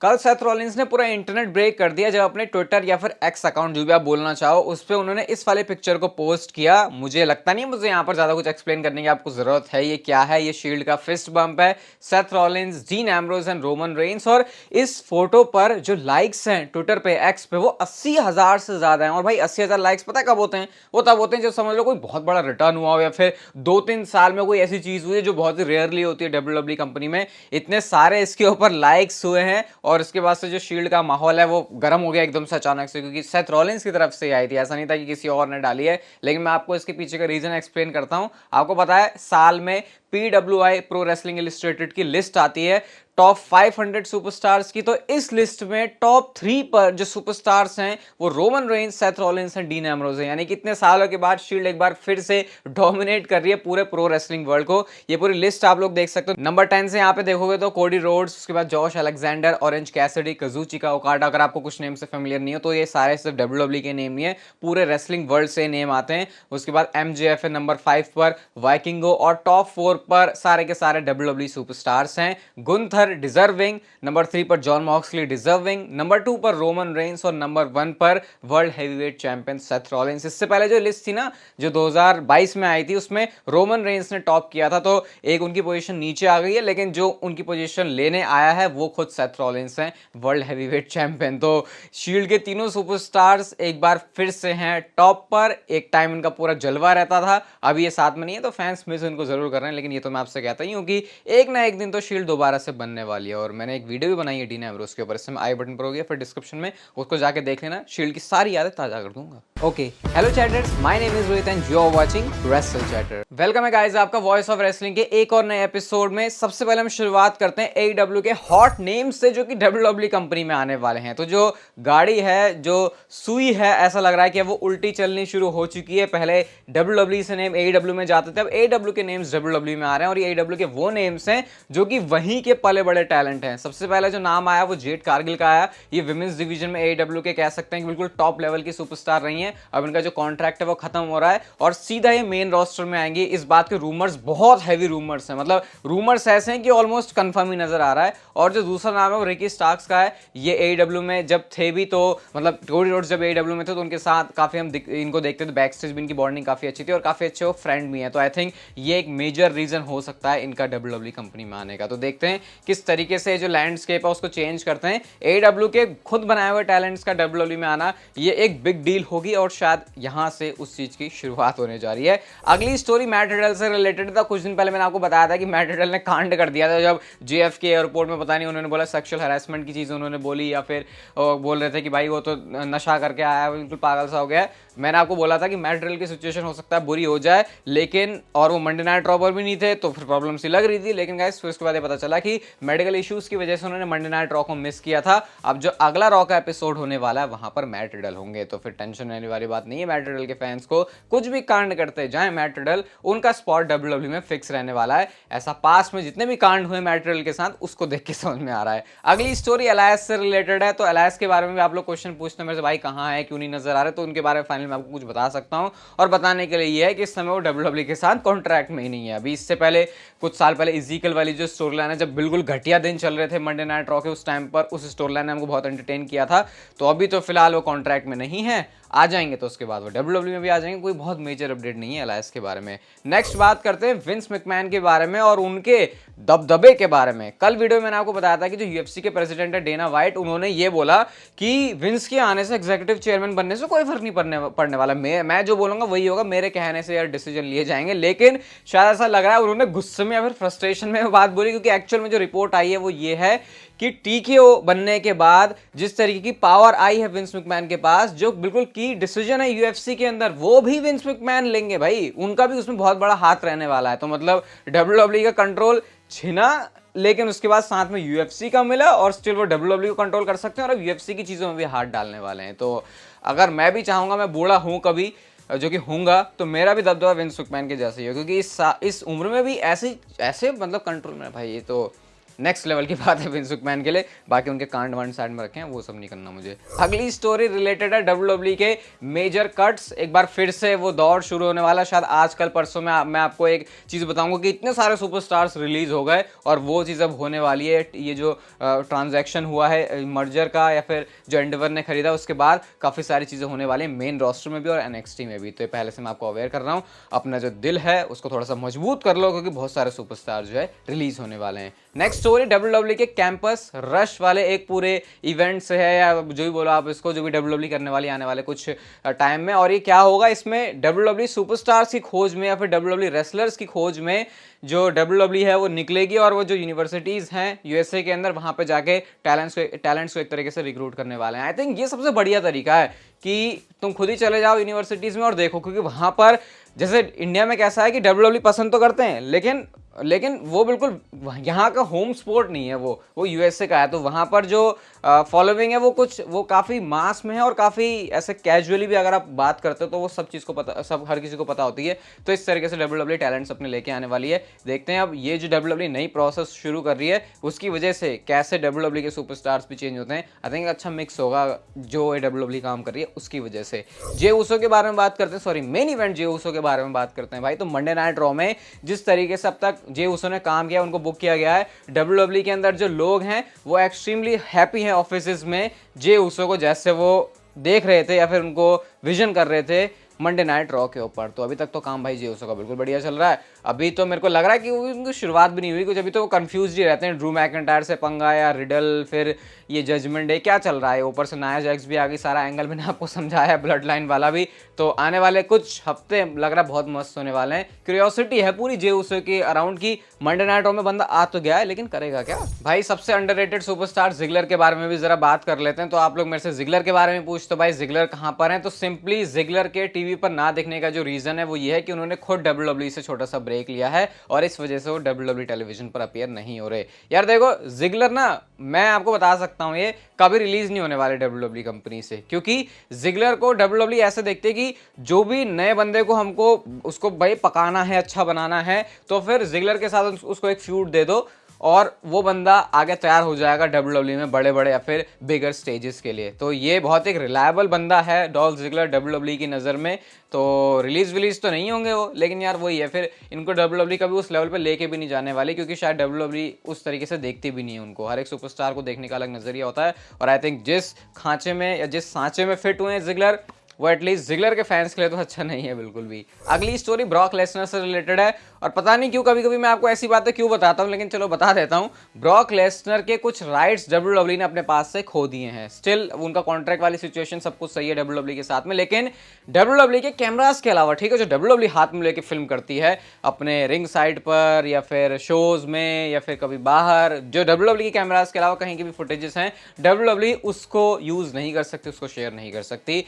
कल Seth Rollins ने पूरा इंटरनेट ब्रेक कर दिया जब अपने ट्विटर या फिर एक्स अकाउंट जो भी आप बोलना चाहो उस पे उन्होंने इस वाले पिक्चर को पोस्ट किया। मुझे लगता नहीं है मुझे यहाँ पर ज्यादा कुछ एक्सप्लेन करने की आपको जरूरत है। ये क्या है? ये शील्ड का फिस्ट बम्प है। Seth Rollins, dean Ambrose and Roman Reigns. और इस फोटो पर जो लाइक्स हैं ट्विटर पे, एक्स पे, वो 80,000 से ज्यादा हैं। और भाई 80,000 लाइक्स पता कब होते हैं? वो तब होते हैं जब समझ लो कोई बहुत बड़ा रिटर्न हुआ हो या फिर 2-3 साल में कोई ऐसी चीज हुई है जो बहुत ही रेयरली होती है डब्ल्यूडब्ल्यूई कंपनी में। इतने सारे इसके ऊपर लाइक्स हुए हैं और इसके बाद से जो शील्ड का माहौल है वो गर्म हो गया एकदम से अचानक से, क्योंकि सेथ रॉलिंस की तरफ से आई थी। ऐसा नहीं था कि किसी और ने डाली है। लेकिन मैं आपको इसके पीछे का रीजन एक्सप्लेन करता हूं। आपको पता है साल में PWI प्रो रेसलिंग इलस्ट्रेटेड की लिस्ट आती है टॉप 500 सुपरस्टार्स की। तो इस लिस्ट में टॉप 3 पर जो सुपरस्टार्स हैं वो Roman Reigns, Seth Rollins and dean Ambrose हैं। यानी कि इतने सालों के बाद शील्ड एक बार फिर से डोमिनेट कर रही है पूरे प्रो रेसलिंग वर्ल्ड को। ये पूरी लिस्ट आप लोग देख सकते हो। नंबर 10 से यहाँ पे देखोगे तो कोडी रोड्स, उसके बाद Josh Alexander, Orange Cassidy, Kazuchika Okada. अगर आपको कुछ नेम से फेमिलियर नहीं हो तो ये सारे सिर्फ डब्ल्यूडब्ल्यूई के नेम नहीं है, पूरे रेसलिंग वर्ल्ड से नेम आते हैं। उसके बाद MJF है नंबर 5 पर, वाइकिंगो। और टॉप 4 पर सारे के सारे डब्ल्यूडब्ल्यूई सुपरस्टार्स हैं। गुंथर डिजर्विंग, नंबर 3 पर जॉन मॉक्सली डिजर्विंग, नंबर 2 पर रोमन रेंस और नंबर 1 पर world heavyweight champion Seth Rollins. इससे पहले जो लिस्ट थी ना जो 2022 में आई थी उसमें रोमन रेंस ने टॉप किया था, तो एक उनकी पोजीशन नीचे आ गई है। लेकिन जो उनकी पोजीशन लेने आया है वो खुद सेथ रॉलिंस हैं, वर्ल्ड हेवीवेट चैंपियन। तो शील्ड के तीनों सुपरस्टार्स एक बार फिर से हैं टॉप पर। एक टाइम इनका पूरा जलवा रहता था, अभी ये साथ में नहीं है तो फैंस मिस इनको जरूर कर रहे हैं। लेकिन ये तो मैं आपसे कहता ही हूँ कि एक ना एक दिन तो शील्ड दोबारा से बनने वाली है। और मैंने एक वीडियो भी बनाई है डीन एम्ब्रोज के ऊपर, इससे मैं आई बटन पर हो गया फिर डिस्क्रिप्शन में उसको जाके देख लेना। शील्ड की सारी यादें ताजा कर दूंगा। Okay, hello chatters, my name is Rohit and you are watching Wrestle Chatter. Welcome है गाइस आपका वॉइस ऑफ रेसलिंग के एक और नए एपिसोड में। सबसे पहले हम शुरुआत करते हैं AEW के हॉट नेम से जो कि डब्ल्यूडब्ल्यूई कंपनी में आने वाले हैं। तो जो गाड़ी है, जो सुई है, ऐसा लग रहा है कि वो उल्टी चलनी शुरू हो चुकी है। पहले डब्ल्यूडब्ल्यूई से नेम AEW में जाते थे, अब AEW के नेम्स डब्ल्यूडब्ल्यूई में आ रहे हैं। और ये AEW के वो नेम्स हैं जो कि वहीं के पले बड़े टैलेंट हैं। सबसे पहले जो नाम आया वो जेड कारगिल का आया। ये विमेंस डिवीजन में AEW के कह सकते हैं कि बिल्कुल टॉप लेवल की सुपरस्टार रही हैं। अब इनका जो कॉन्ट्रैक्ट है वो खत्म हो रहा है और सीधा ये मेन रोस्टर में आएंगे। इस बात के रूमर्स, बहुत हैवी रूमर्स हैं, मतलब रूमर्स ऐसे हैं कि ऑलमोस्ट कंफर्म ही नजर आ रहा है। और जो दूसरा नाम है वो रिकी स्टार्क्स का है। ये AEW में जब थे भी तो मतलब कोडी रोड्स जब AEW में थे तो उनके साथ काफी हम इनको देखते थे, बैक स्टेज भी इनकी बॉन्डिंग काफी अच्छी थी और काफी अच्छे वो फ्रेंड भी हैं। तो आई थिंक ये एक मेजर रीजन हो सकता है इनका डब्ल्यूडब्ल्यूई कंपनी में आने का। तो देखते हैं किस तरीके से जो लैंडस्केप है उसको चेंज करते हैं। AEW के खुद बनाए हुए टैलेंट्स का डब्ल्यूडब्ल्यूई में आना ये एक बिग डील होगी और शायद यहां से उस चीज की शुरुआत होने जा रही है। अगली स्टोरी मैट रिडल से रिलेटेड था। कुछ दिन पहले मैंने आपको बताया था कि मैट रिडल ने कांड कर दिया था जब JFK एयरपोर्ट में, पता नहीं उन्होंने बोला सेक्सुअल हैरेसमेंट की चीज उन्होंने बोली या फिर बोल रहे थे कि भाई वो तो नशा करके आया है, बिल्कुल पागल सा हो गया है। मैंने आपको बोला था कि मैट रिडल की सिचुएशन हो सकता है बुरी हो जाए, लेकिन और वो मंडे नाइट रॉ पर भी नहीं थे तो फिर प्रॉब्लम सी लग रही थी। लेकिन गाइस फिर उसके बाद ये पता चला कि मेडिकल इश्यूज की वजह से उन्होंने मंडे नाइट रॉ को मिस किया था। अब जो अगला रॉ का एपिसोड होने वाला है वहां पर मैट रिडल होंगे, तो फिर टेंशन लेने वाली बात नहीं है। मैट रिडल के फैंस को कुछ भी कांड करते जाए मैट रिडल, उनका स्पॉट डब्ल्यूडब्ल्यूई में फिक्स रहने वाला है। ऐसा पास में जितने भी कांड हुए मैट रिडल के साथ उसको देख के समझ में आ रहा है। अगली स्टोरी एलायस से रिलेटेड है। तो एलायस के बारे में भी आप लोग क्वेश्चन पूछते हैं मेरे से, भाई कहां है, क्यों नहीं नजर आ रहे, तो उनके बारे में फाइनल में आपको कुछ बता सकता हूं। और बताने के लिए ये है कि इस समय वो डब्ल्यूडब्ल्यूई के साथ कॉन्ट्रैक्ट में ही नहीं है। अभी इससे पहले कुछ साल पहले इजीकल वाली जो स्टोरी लाइन है, जब बिल्कुल घटिया दिन चल रहे थे मंडे नाइट रॉ के, उस टाइम पर उस स्टोरी लाइन ने हमको बहुत एंटरटेन किया था। तो अभी तो फिलहाल वो कॉन्ट्रैक्ट में नहीं है, आ जाएंगे तो उसके बाद वो डब्ल्यूडब्ल्यूई में भी आ जाएंगे। कोई बहुत मेजर अपडेट नहीं है एलायस के बारे में। नेक्स्ट बात करते हैं विंस मैकमैन के बारे में और उनके दबदबे के बारे में। कल वीडियो में मैंने आपको बताया था कि जो UFC के प्रेसिडेंट है डेना वाइट, उन्होंने ये बोला कि विंस के आने से एग्जीक्यूटिव चेयरमैन बनने से कोई फर्क नहीं पड़ने वाला, मैं जो बोलूंगा वही होगा, मेरे कहने से यार डिसीजन लिए जाएंगे। लेकिन शायद ऐसा लग रहा है उन्होंने गुस्से में या फिर फ्रस्ट्रेशन में बात बोली, क्योंकि एक्चुअल में जो रिपोर्ट आई है वो ये है कि TKO बनने के बाद जिस तरीके की पावर आई है विंस मैकमैन के पास, जो बिल्कुल की डिसीजन है UFC के अंदर वो भी विंस मैकमैन लेंगे। भाई उनका भी उसमें बहुत बड़ा हाथ रहने वाला है। तो मतलब डब्ल्यूडब्ल्यूई का कंट्रोल छिना, लेकिन उसके बाद साथ में UFC का मिला और स्टिल वो डब्ल्यूडब्ल्यूई को कंट्रोल कर सकते हैं और अब UFC की चीजों में भी हाथ डालने वाले हैं। तो अगर मैं भी चाहूंगा, मैं बूढ़ा हूं कभी, जो कि होऊंगा, तो मेरा भी दबदबा विंस मैकमैन के जैसे ही हो, क्योंकि इस उम्र में भी ऐसे मतलब कंट्रोल में भाई, ये तो नेक्स्ट लेवल की बात है विंस मैकमैन के लिए। बाकी उनके कांड वांड साइड में रखे हैं, वो सब नहीं करना मुझे। अगली स्टोरी रिलेटेड है WWE के मेजर कट्स। एक बार फिर से वो दौर शुरू होने वाला, शायद आज कल परसों में मैं आपको एक चीज बताऊंगा कि इतने सारे सुपरस्टार्स रिलीज हो गए और वो चीज अब होने वाली है। ये जो ट्रांजैक्शन हुआ है मर्जर का या फिर जो एंडेवर ने खरीदा, उसके बाद काफी सारी चीजें होने वाली हैं मेन रोस्टर में भी और NXT में भी। तो ये पहले से मैं आपको अवेयर कर रहा हूँ, अपना जो दिल है उसको थोड़ा सा मजबूत कर लो, क्योंकि बहुत सारे सुपरस्टार जो है रिलीज होने वाले हैं। नेक्स्ट स्टोरी WWE के कैंपस रश वाले एक पूरे इवेंट से है, या जो भी बोलो आप इसको, जो भी WWE करने वाली आने वाले कुछ टाइम में। और ये क्या होगा, इसमें WWE सुपरस्टार्स की खोज में या फिर WWE रेसलर्स की खोज में जो WWE है वो निकलेगी, और वो जो यूनिवर्सिटीज़ हैं USA के अंदर, वहाँ पे जाके टैलेंट्स को एक तरीके से रिक्रूट करने वाले हैं। आई थिंक ये सबसे बढ़िया तरीका है कि तुम खुद ही चले जाओ यूनिवर्सिटीज़ में और देखो, क्योंकि वहाँ पर जैसे इंडिया में कैसा है कि WWE पसंद तो करते हैं, लेकिन वो बिल्कुल यहाँ का होम स्पोर्ट नहीं है, वो USA का है। तो वहाँ पर जो फॉलोइंग है वो काफ़ी मास में है, और काफ़ी ऐसे कैजुअली भी अगर आप बात करते हो तो वो सब चीज़ को पता, सब हर किसी को पता होती है। तो इस तरीके से WWE टैलेंट्स अपने लेके आने वाली है। देखते हैं अब ये जो WWE नई प्रोसेस शुरू कर रही है उसकी वजह से कैसे WWE के सुपरस्टार्स भी चेंज होते हैं। आई थिंक अच्छा मिक्स होगा जो WWE काम कर रही है उसकी वजह से। जे उसो के बारे में बात करते हैं, सॉरी मेन इवेंट जे उसो के बारे में बात करते हैं भाई। तो मंडे नाइट रॉ में जिस तरीके से अब तक जे उसो ने काम किया, उनको बुक किया गया है, WWE के अंदर जो लोग हैं वो एक्सट्रीमली हैप्पी हैं ऑफिसेज में जे उसो को जैसे वो देख रहे थे या फिर उनको विजन कर रहे थे मंडे नाइट रॉ के ऊपर। तो अभी तक तो काम भाई जे उसो का बिल्कुल बढ़िया चल रहा है। अभी तो मेरे को लग रहा है कि उनकी शुरुआत भी नहीं हुई कुछ, अभी तो वो कंफ्यूज ही रहते हैं, ड्रू मैकिंटायर से पंगा या रिडल, फिर ये जजमेंट डे क्या चल रहा है, ऊपर से नाया जैक्स भी आ गई, सारा एंगल मैंने आपको समझाया, ब्लड लाइन वाला भी। तो आने वाले कुछ हफ्ते लग रहा है बहुत मस्त होने वाले हैं। क्यूरियोसिटी है पूरी जे उसो की अराउंड की मंडे नाइट रॉ में बंदा आ तो गया है, लेकिन करेगा क्या भाई। सबसे अंडररेटेड सुपरस्टार जिगलर के बारे में भी जरा बात कर लेते हैं। तो आप लोग मेरे से जिगलर के बारे में पूछते हो भाई जिगलर कहाँ पर है, तो सिंपली जिगलर के टीवी पर ना देखने का जो रीजन है वो ये है कि उन्होंने खुद WWE से छोटा सा ब्रेक लिया है और इस वजह से वो WWE टेलीविजन पर अपीयर नहीं हो रहे। यार देखो जिगलर ना, मैं आपको बता सकता हूँ ये कभी रिलीज नहीं होने वाले WWE कंपनी से, क्योंकि जिगलर को WWE ऐसे देखते कि जो भी नए बंदे को हमको उसको भाई पकाना है, अच्छा बनाना है, तो फिर जिगलर के साथ उसको एक फ्यूड दे दो और वो बंदा आगे तैयार हो जाएगा WWE में बड़े बड़े या फिर बिगर स्टेजेस के लिए। तो ये बहुत एक रिलायबल बंदा है डॉल्फ जिगलर WWE की नज़र में। तो रिलीज तो नहीं होंगे वो, लेकिन यार वही है, फिर इनको WWE कभी उस लेवल पे लेके भी नहीं जाने वाले, क्योंकि शायद WWE उस तरीके से देखती भी नहीं है उनको। हर एक सुपरस्टार को देखने का अलग नज़रिया होता है, और आई थिंक जिस खांचे में या जिस सांचे में फिट हुए हैं जिगलर, वो एटलीस्ट जिगलर के फैंस के लिए तो अच्छा नहीं है बिल्कुल भी। अगली स्टोरी ब्रॉक लेसनर से रिलेटेड है, और पता नहीं क्यों कभी कभी मैं आपको ऐसी बातें क्यों बताता हूं, लेकिन चलो बता देता हूं। ब्रॉक लेसनर के कुछ राइट्स WWE ने अपने पास से खो दिए हैं। स्टिल उनका कॉन्ट्रैक्ट वाली सिचुएशन सब कुछ सही है WWE के साथ में, लेकिन WWE के कैमरास के अलावा, ठीक है, जो WWE हाथ में लेके फिल्म करती है अपने रिंग साइड पर या फिर शोज में या फिर कभी बाहर, जो WWE के कैमरास के अलावा कहीं की भी फुटेजेस हैं, WWE उसको यूज नहीं कर सकती, उसको शेयर नहीं कर सकती।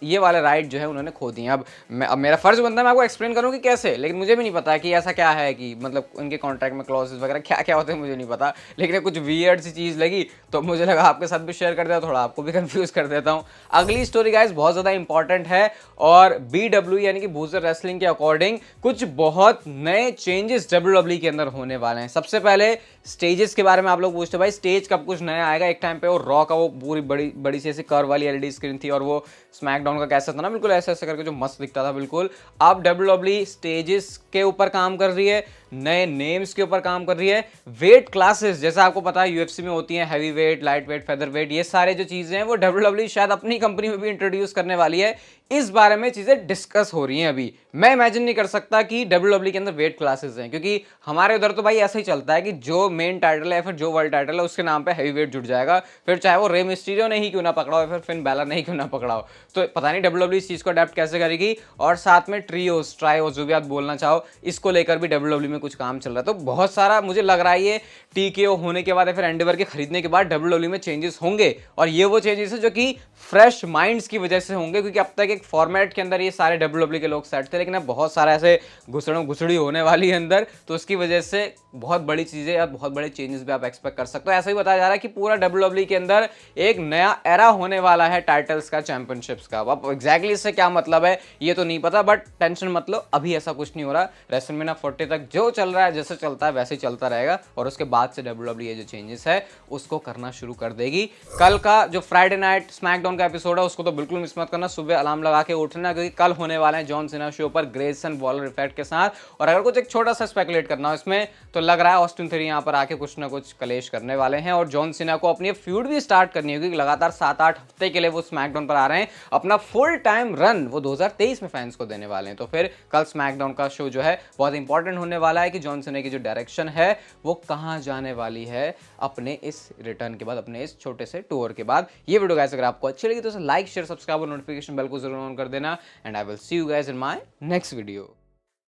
ये वाले राइट जो है उन्होंने खो दिए। अब मेरा फर्ज बनता है मैं आपको एक्सप्लेन करूं कि कैसे, लेकिन मुझे भी नहीं पता कि ऐसा क्या है कि मतलब उनके कॉन्ट्रैक्ट में क्लॉजेस वगैरह क्या क्या होते हैं, मुझे नहीं पता, लेकिन कुछ वियर्ड सी चीज़ लगी तो मुझे लगा आपके साथ भी शेयर कर देता, थोड़ा आपको भी कंफ्यूज कर देता हूं। अगली स्टोरी गाइस बहुत ज़्यादा इंपॉर्टेंट है, और BW यानी कि बूजर रेसलिंग के अकॉर्डिंग कुछ बहुत नए चेंजेस WWE के अंदर होने वाले हैं। सबसे पहले स्टेजेस के बारे में आप लोग पूछते भाई स्टेज कब कुछ नया आएगा। एक टाइम पे वो रॉ का वो पूरी बड़ी बड़ी सी ऐसी कर्व वाली LED स्क्रीन थी, और वो स्मैकडाउन का कैसा था ना, बिल्कुल ऐसे ऐसे करके जो मस्त दिखता था बिल्कुल। अब WWE स्टेजेस के ऊपर काम कर रही है, नए नेम्स के ऊपर काम कर रही है, वेट क्लासेस जैसा आपको पता है UFC में होती हैं, heavy weight, light weight, feather wait, ये सारे जो चीजें हैं वो WWE शायद अपनी कंपनी में भी इंट्रोड्यूस करने वाली है। इस बारे में चीजें डिस्कस हो रही हैं अभी। मैं इमेजिन नहीं कर सकता कि WWE के अंदर वेट क्लासेस हैं, क्योंकि हमारे उधर तो भाई ऐसा ही चलता है कि जो मेन टाइटल है फिर जो वर्ल्ड टाइटल है उसके नाम पे हैवी वेट जुड़ जाएगा, फिर चाहे वो रे मिस्टीरियो ने ही क्यों ना पकड़ा हो, फिर फिन बैलर ने ही क्यों ना पकड़ा हो। तो पता नहीं WWE इस चीज को अडेप्ट कैसे करेगी। और साथ में ट्रियोस, ट्रायोस, जो भी आप बोलना चाहो, इसको लेकर भी WWE में कुछ काम चल रहा है। तो बहुत सारा मुझे लग रहा है ये TKO होने के बाद या फिर एंडेवर के खरीदने के बाद WWE में चेंजेस होंगे, और ये वो चेंजेस है जो कि फ्रेश माइंड्स की वजह से होंगे, क्योंकि अब तक एक फॉर्मेट के अंदर ये सारे WWE के लोग सेट थे, लेकिन अब बहुत सारा ऐसे घुसड़ी होने वाली है अंदर, तो उसकी वजह से बहुत बड़ी चीजें या बहुत बड़े चेंजेस भी आप एक्सपेक्ट कर सकते हो। ऐसा ही बताया जा रहा है कि पूरा WWE के अंदर एक नया एरा होने वाला है टाइटल्स का, चैंपियनशिप्स का। अब एग्जैक्टली इससे क्या मतलब है ये तो नहीं पता, बट टेंशन मत लो, अभी ऐसा कुछ नहीं हो रहा। रेसलमेनिया 40 तक जो चल रहा है, जैसे चलता है वैसे ही चलता रहेगा और उसके बाद से WWE जो चेंजेस है उसको करना शुरू कर देगी। कल का जो फ्राइडे नाइट स्मैकडाउन का एपिसोड है उसको तो बिल्कुल मिस मत करना, सुबह अलार्म लगा के उठना, क्योंकि कल होने वाले हैं जॉन सीना शो पर ग्रेसन वॉलर इफेक्ट के साथ। और अगर कुछ एक छोटा सा स्पेकुलेट करना हो इसमें तो लग रहा है ऑस्टिन थ्योरी यहाँ पर आके कुछ ना कुछ कलेश करने वाले हैं और जॉन सीना को अपनी फ्यूड भी स्टार्ट करनी होगी। लगातार 7-8 हफ्ते के लिए वो स्मैकडाउन पर आ रहे हैं, अपना फुल टाइम रन वो 2023 में फैंस को देने वाले हैं। तो फिर कल स्मैकडाउन का शो जो है बहुत इंपॉर्टेंट होने वाला है कि जॉन सीना की जो डायरेक्शन है वो कहां जाने वाली है अपने इस रिटर्न के बाद, अपने इस छोटे से टूर के बाद। ये वीडियो गाइस अगर आपको अच्छी लगी तो लाइक शेयर सब्सक्राइब और नोटिफिकेशन बेल को जरूर ऑन कर देना and I will see you guys in my next video.